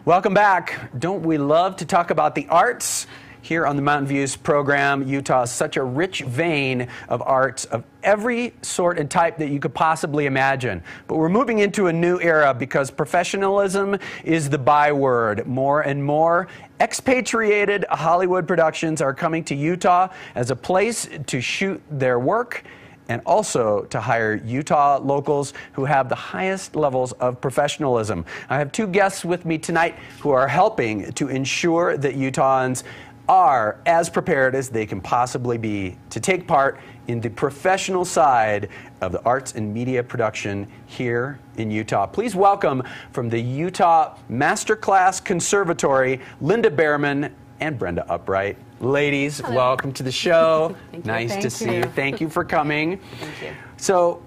Welcome back. Don't we love to talk about the arts? Here on the Mountain Views program, Utah is such a rich vein of arts of every sort and type that you could possibly imagine. But we're moving into a new era because professionalism is the byword. More and more expatriated Hollywood productions are coming to Utah as a place to shoot their work and also to hire Utah locals who have the highest levels of professionalism. I have two guests with me tonight who are helping to ensure that Utahns are as prepared as they can possibly be to take part in the professional side of the arts and media production here in Utah. Please welcome from the Utah Masterclass Conservatory, Linda Bearman and Brenda Upright. Ladies, hello. Welcome to the show. Nice to see you. Thank you for coming. Thank you. So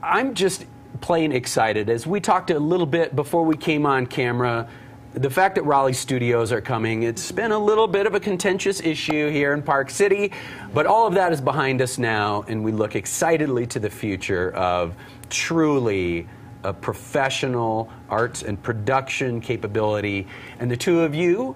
I'm just plain excited. As we talked a little bit before we came on camera, the fact that Raleigh studios are coming, it's been a little bit of a contentious issue here in Park City, but all of that is behind us now, and we look excitedly to the future of truly a professional arts and production capability. And the two of you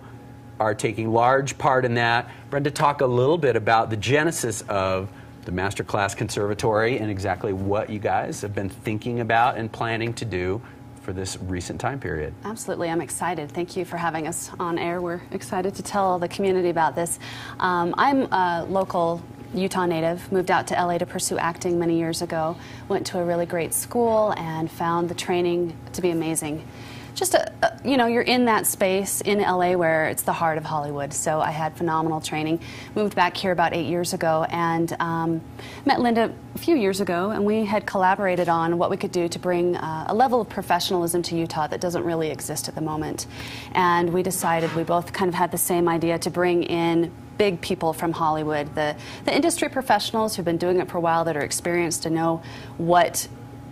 are taking large part in that. Brenda, talk a little bit about the genesis of the Masterclass Conservatory and exactly what you guys have been thinking about and planning to do for this recent time period. Absolutely, I'm excited. Thank you for having us on air. We're excited to tell the community about this. I'm a local Utah native, moved out to LA to pursue acting many years ago, went to a really great school and found the training to be amazing. Just, you know, you're in that space in LA where it's the heart of Hollywood, so I had phenomenal training. Moved back here about 8 years ago and met Linda a few years ago, and we had collaborated on what we could do to bring a level of professionalism to Utah that doesn't really exist at the moment. And we decided, we both kind of had the same idea, to bring in big people from Hollywood, the industry professionals who've been doing it for a while, that are experienced and know what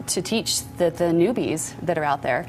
to teach the newbies that are out there.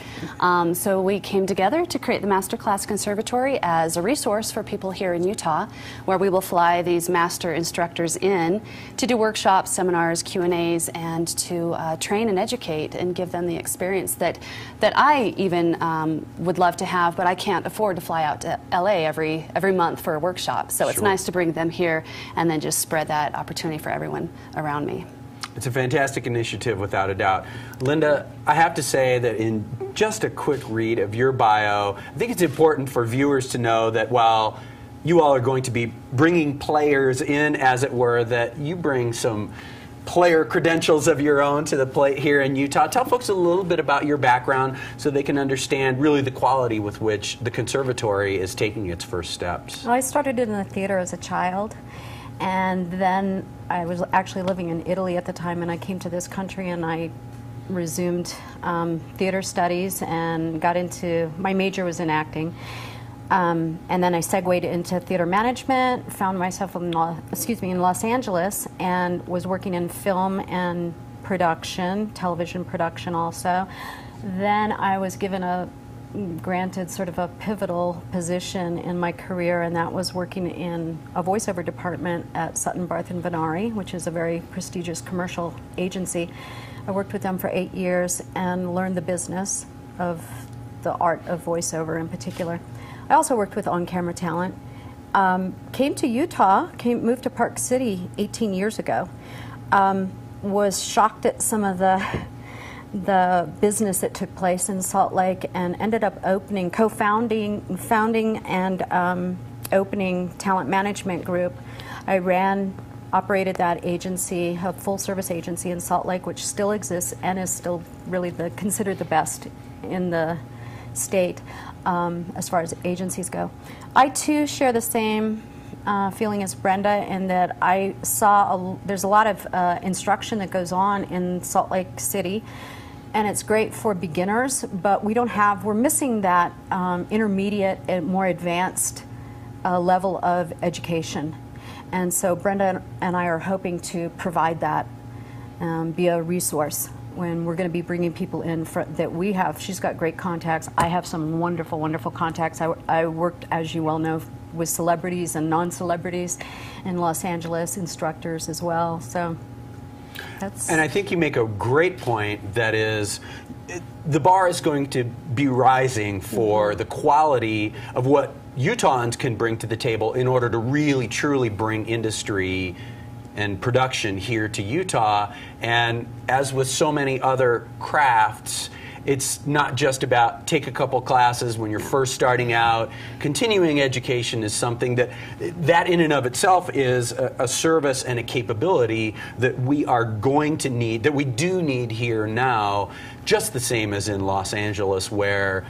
So we came together to create the Masterclass Conservatory as a resource for people here in Utah, where we will fly these master instructors in to do workshops, seminars, Q&As, and to train and educate and give them the experience that I even would love to have, but I can't afford to fly out to LA every month for a workshop. So it's nice to bring them here and then just spread that opportunity for everyone around me. It's a fantastic initiative, without a doubt. Linda, I have to say that in just a quick read of your bio, I think it's important for viewers to know that while you all are going to be bringing players in, as it were, that you bring some player credentials of your own to the plate here in Utah. Tell folks a little bit about your background so they can understand really the quality with which the conservatory is taking its first steps. Well, I started in the theater as a child, and then I was actually living in Italy at the time, and I came to this country and I resumed theater studies and got into, my major was in acting, and then I segued into theater management, found myself in Los Angeles, and was working in film and production, television production also. Then I was granted sort of a pivotal position in my career, and that was working in a voiceover department at Sutton Barth and Venari, which is a very prestigious commercial agency. I worked with them for 8 years and learned the business of the art of voiceover in particular. I also worked with on-camera talent. Came to Utah, moved to Park City 18 years ago. Was shocked at some of the business that took place in Salt Lake, and ended up founding and opening Talent Management Group. I operated that agency, a full-service agency in Salt Lake, which still exists and is still really considered the best in the state as far as agencies go. I too share the same feeling as Brenda, in that I saw there's a lot of instruction that goes on in Salt Lake City, and it's great for beginners, but we're missing that intermediate and more advanced level of education. And so Brenda and I are hoping to provide that, be a resource when we're going to be bringing people in that we have. She's got great contacts. I have some wonderful, wonderful contacts. I worked, as you well know, with celebrities and non-celebrities in Los Angeles, instructors as well. So And I think you make a great point, that is, the bar is going to be rising for the quality of what Utahns can bring to the table in order to really, truly bring industry and production here to Utah. And as with so many other crafts, it's not just about take a couple classes when you're first starting out. Continuing education is something that in and of itself is a service and a capability that we are going to need, that we do need here now, just the same as in Los Angeles, where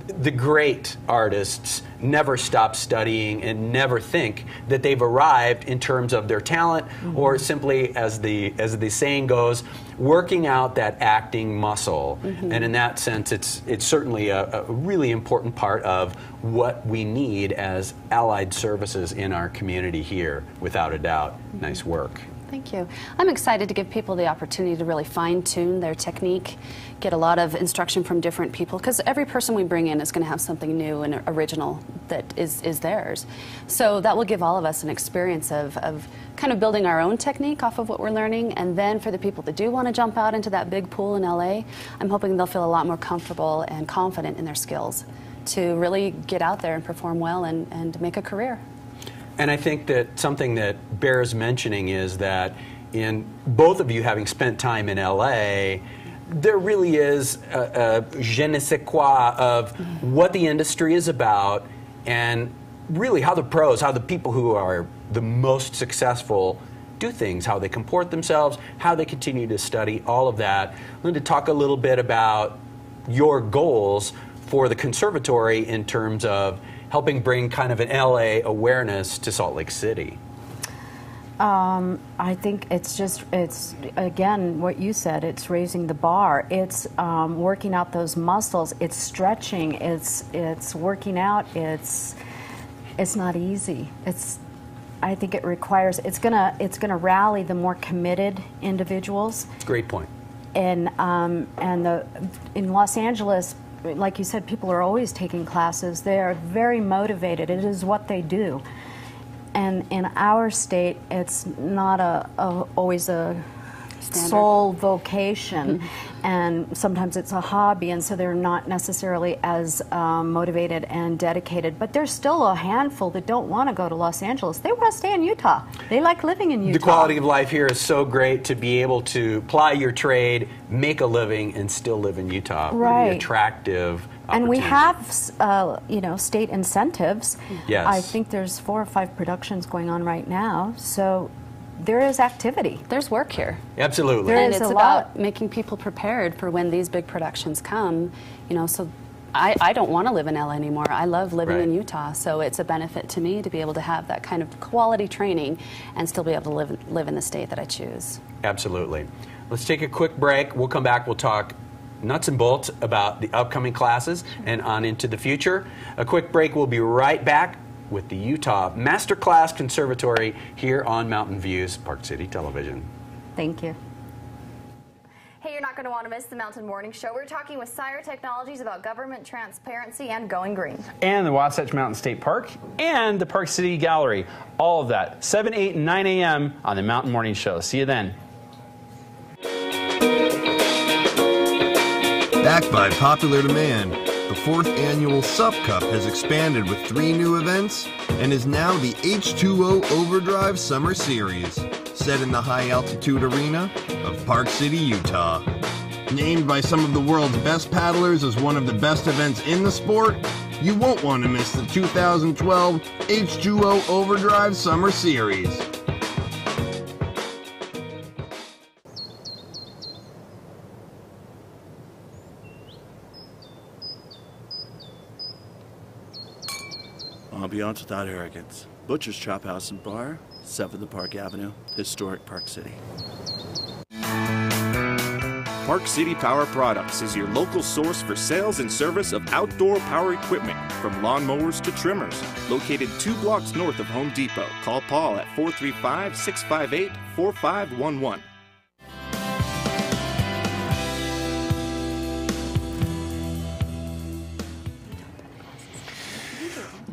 the great artists never stop studying and never think that they've arrived in terms of their talent, or simply, as the saying goes, working out that acting muscle. And in that sense, it's certainly a really important part of what we need as allied services in our community here, without a doubt. Nice work. Thank you. I'm excited to give people the opportunity to really fine-tune their technique, get a lot of instruction from different people, because every person we bring in is going to have something new and original that is theirs. So that will give all of us an experience of kind of building our own technique off of what we're learning. And then for the people that do want to jump out into that big pool in LA, I'm hoping they'll feel a lot more comfortable and confident in their skills to really get out there and perform well and make a career. And I think that something that bears mentioning is that in both of you having spent time in LA, there really is a je ne sais quoi of what the industry is about, and really how the pros, how the people who are the most successful do things, how they comport themselves, how they continue to study, all of that. I'm going to talk a little bit about your goals for the conservatory in terms of helping bring kind of an LA awareness to Salt Lake City. I think it's again what you said, it's raising the bar, it's working out those muscles, it's stretching, it's working out, it's not easy. I think it requires, it's gonna rally the more committed individuals. Great point. And in Los Angeles, like you said, people are always taking classes. They are very motivated. It is what they do. And in our state, it's not always a standard sole vocation, and sometimes it's a hobby, and so they're not necessarily as motivated and dedicated. But there's still a handful that don't want to go to Los Angeles. They want to stay in Utah. They like living in Utah. The quality of life here is so great to be able to ply your trade, make a living, and still live in Utah. Right. Really attractive. And we have, state incentives. Yes. I think there's 4 or 5 productions going on right now, so there is activity. There's work here. Absolutely. There And is it's a about lot. making people prepared for when these big productions come. So I don't want to live in LA anymore. I love living in Utah, so it's a benefit to me to be able to have that kind of quality training and still be able to live in the state that I choose. Absolutely. Let's take a quick break. We'll come back. We'll talk nuts and bolts about the upcoming classes and on into the future. A quick break. We'll be right back with the Utah Masterclass Conservatory here on Mountain Views, Park City Television. Thank you. Hey, you're not going to want to miss the Mountain Morning Show. We're talking with Sire Technologies about government transparency and going green. And the Wasatch Mountain State Park and the Park City Gallery. All of that, 7, 8, and 9 a.m. on the Mountain Morning Show. See you then. Backed by popular demand, the 4th annual SUP Cup has expanded with 3 new events and is now the H2O Overdrive Summer Series, set in the high-altitude arena of Park City, Utah. Named by some of the world's best paddlers as one of the best events in the sport, you won't want to miss the 2012 H2O Overdrive Summer Series. Ambiance without arrogance. Butcher's Chop House and Bar, 7th Park Avenue, historic Park City. Park City Power Products is your local source for sales and service of outdoor power equipment, from lawnmowers to trimmers. Located 2 blocks north of Home Depot. Call Paul at 435-658-4511.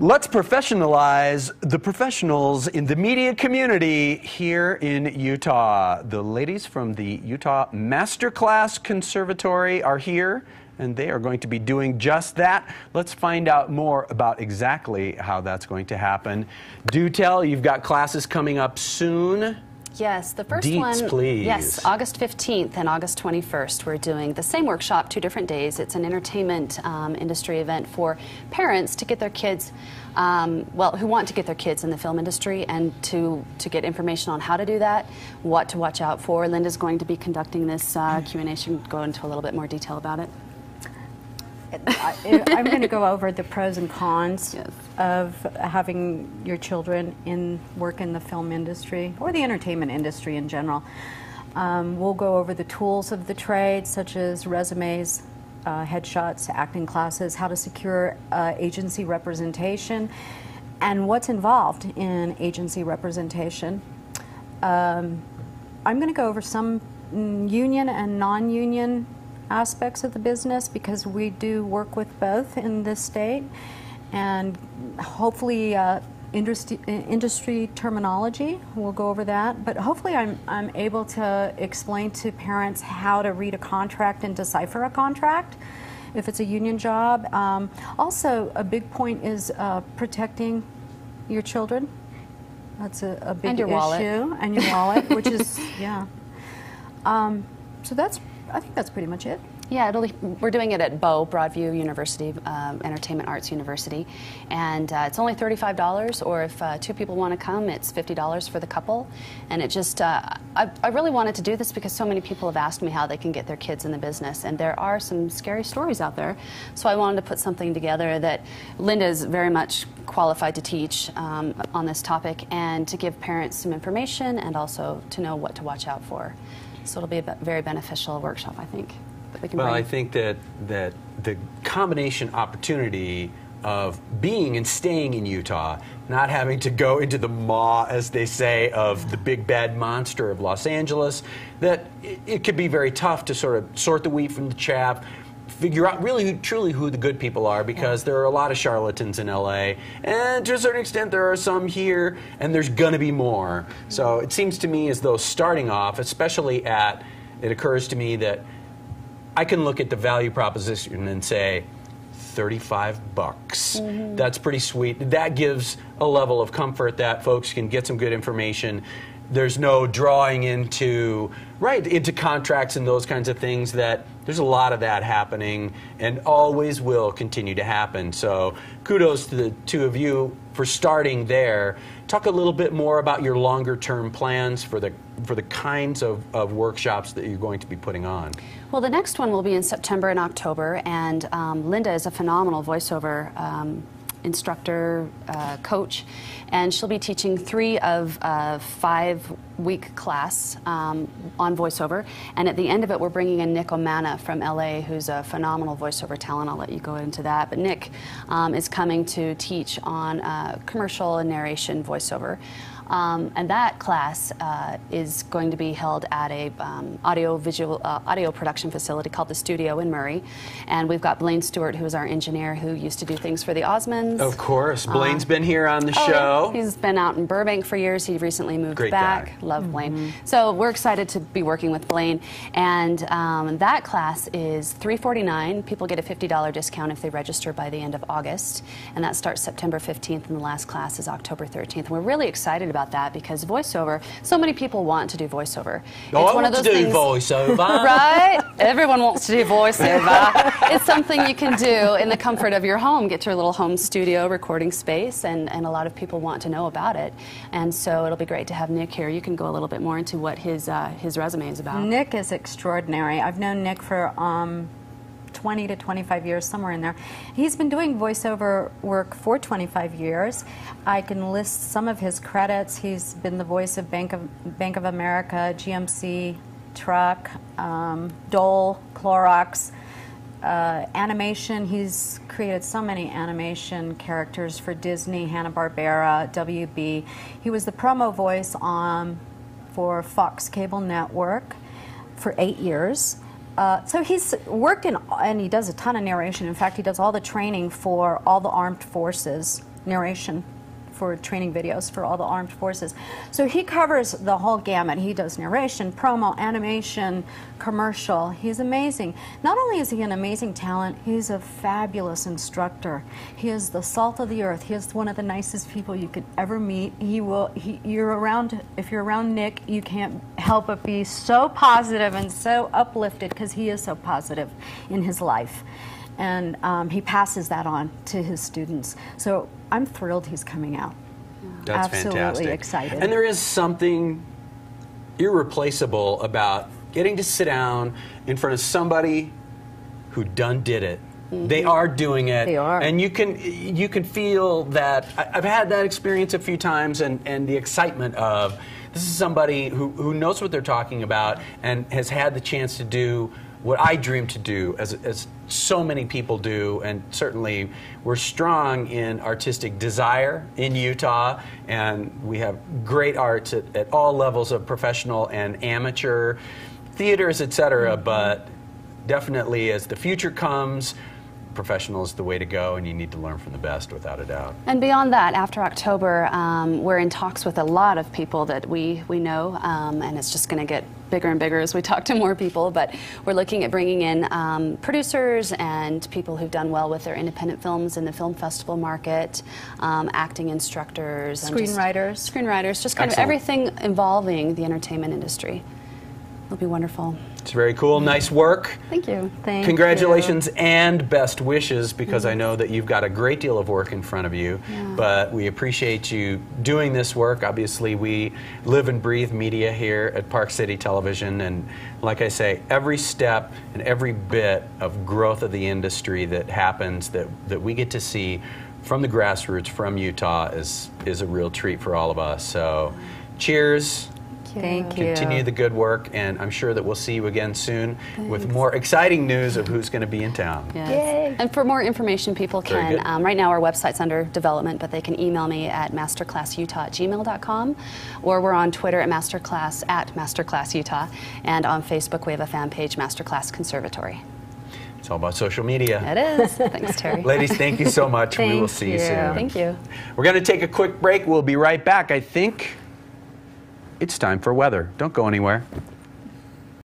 Let's professionalize the professionals in the media community here in Utah. The ladies from the Utah Masterclass Conservatory are here, and they are going to be doing just that. Let's find out more about exactly how that's going to happen. Do tell, you've got classes coming up soon. Yes, the first Deets, one, please. yes, August 15th and August 21st. We're doing the same workshop, 2 different days. It's an entertainment industry event for parents to get their kids, who want to get their kids in the film industry, and to get information on how to do that, what to watch out for. Linda's going to be conducting this Q&A. She can go into a little bit more detail about it. I'm going to go over the pros and cons of having your children work in the film industry or the entertainment industry in general. We'll go over the tools of the trade, such as resumes, headshots, acting classes, how to secure agency representation, and what's involved in agency representation. I'm going to go over some union and non-union aspects of the business, because we do work with both in this state, and hopefully industry terminology, we'll go over that, but hopefully I'm able to explain to parents how to read a contract and decipher a contract if it's a union job. Also, a big point is protecting your children. That's a big issue. And your wallet, which is, yeah. So I think that's pretty much it. Yeah, we're doing it at Broadview University, Entertainment Arts University, and it's only $35, or if 2 people want to come, it's $50 for the couple. And it just, I really wanted to do this because so many people have asked me how they can get their kids in the business, and there are some scary stories out there. So I wanted to put something together that Linda is very much qualified to teach on this topic, and to give parents some information and also to know what to watch out for. So it'll be a very beneficial workshop, I think. Well, I think that the combination opportunity of being and staying in Utah, not having to go into the maw, as they say, of the big bad monster of Los Angeles, that it could be very tough to sort of sort the wheat from the chaff, figure out really truly who the good people are, because there are a lot of charlatans in LA, and to a certain extent there are some here, and there's gonna be more. So it seems to me as though starting off, especially it occurs to me that I can look at the value proposition and say, $35. That's pretty sweet. That gives a level of comfort that folks can get some good information. There's no drawing into contracts and those kinds of things. That there's a lot of that happening and always will continue to happen. So kudos to the 2 of you for starting there. Talk a little bit more about your longer term plans for the kinds of workshops that you're going to be putting on. Well, the next one will be in September and October, and Linda is a phenomenal voiceover instructor, coach, and she'll be teaching 3 of a 5-week class on voiceover. And at the end of it, we're bringing in Nick O'Mana from LA, who's a phenomenal voiceover talent. I'll let you go into that. But Nick is coming to teach on commercial and narration voiceover. And that class is going to be held at a audio production facility called The Studio in Murray. And we've got Blaine Stewart, who is our engineer, who used to do things for the Osmonds. Of course. Blaine's been here on the show. Yeah. He's been out in Burbank for years. He recently moved Great back. Guy. Love Blaine. So we're excited to be working with Blaine. And that class is $349. People get a $50 discount if they register by the end of August. And that starts September 15th, and the last class is October 13th. And we're really excited about that because voiceover, so many people want to do voiceover. Oh, I want to do voiceover. Right? Everyone wants to do voiceover. It's something you can do in the comfort of your home. Get your little home studio recording space, and a lot of people want to know about it. And so it'll be great to have Nick here. You can go a little bit more into what his resume is about. Nick is extraordinary. I've known Nick for 20 to 25 years, somewhere in there. He's been doing voiceover work for 25 years. I can list some of his credits. He's been the voice of Bank of America, GMC, Truck, Dole, Clorox, animation. He's created so many animation characters for Disney, Hanna-Barbera, WB. He was the promo voice for Fox Cable Network for 8 years. So he's worked in, and he does a ton of narration. In fact, he does all the training for all the armed forces narration for training videos for all the armed forces. So he covers the whole gamut. He does narration, promo, animation, commercial. He's amazing. Not only is he an amazing talent, he's a fabulous instructor. He is the salt of the earth. He is one of the nicest people you could ever meet. If you're around Nick, you can't help but be so positive and so uplifted because he is so positive in his life. And he passes that on to his students. So I'm thrilled he's coming out. That's absolutely fantastic. Excited. And there is something irreplaceable about getting to sit down in front of somebody who did it. They are doing it. They are. And you can feel that. I've had that experience a few times, and the excitement of this is somebody who knows what they're talking about and has had the chance to do what I dream to do, as so many people do, and certainly we're strong in artistic desire in Utah, and we have great arts at all levels of professional and amateur theaters, etc. But definitely as the future comes, professional is the way to go, and you need to learn from the best, without a doubt. And beyond that, after October, we're in talks with a lot of people that we know, and it's just going to get bigger and bigger as we talk to more people. But we're looking at bringing in producers and people who've done well with their independent films in the film festival market, acting instructors, screenwriters, just kind of everything involving the entertainment industry. It'll be wonderful. It's very cool. Nice work. Thank you. Congratulations and best wishes, because I know that you've got a great deal of work in front of you. Yeah. But we appreciate you doing this work. Obviously, we live and breathe media here at Park City Television, and like I say, every step and every bit of growth of the industry that happens that we get to see from the grassroots, from Utah, is a real treat for all of us. So, cheers. Thank you. Continue the good work, and I'm sure that we'll see you again soon with more exciting news of who's going to be in town. Yes. Yay. And for more information, people can, right now our website's under development, but they can email me at masterclassutah@gmail.com, or we're on Twitter at masterclassutah, and on Facebook we have a fan page, Masterclass Conservatory. It's all about social media. It is. Thanks, Terry. Ladies, thank you so much. We will see you soon. Thank you. We're going to take a quick break. We'll be right back. I think it's time for weather. Don't go anywhere.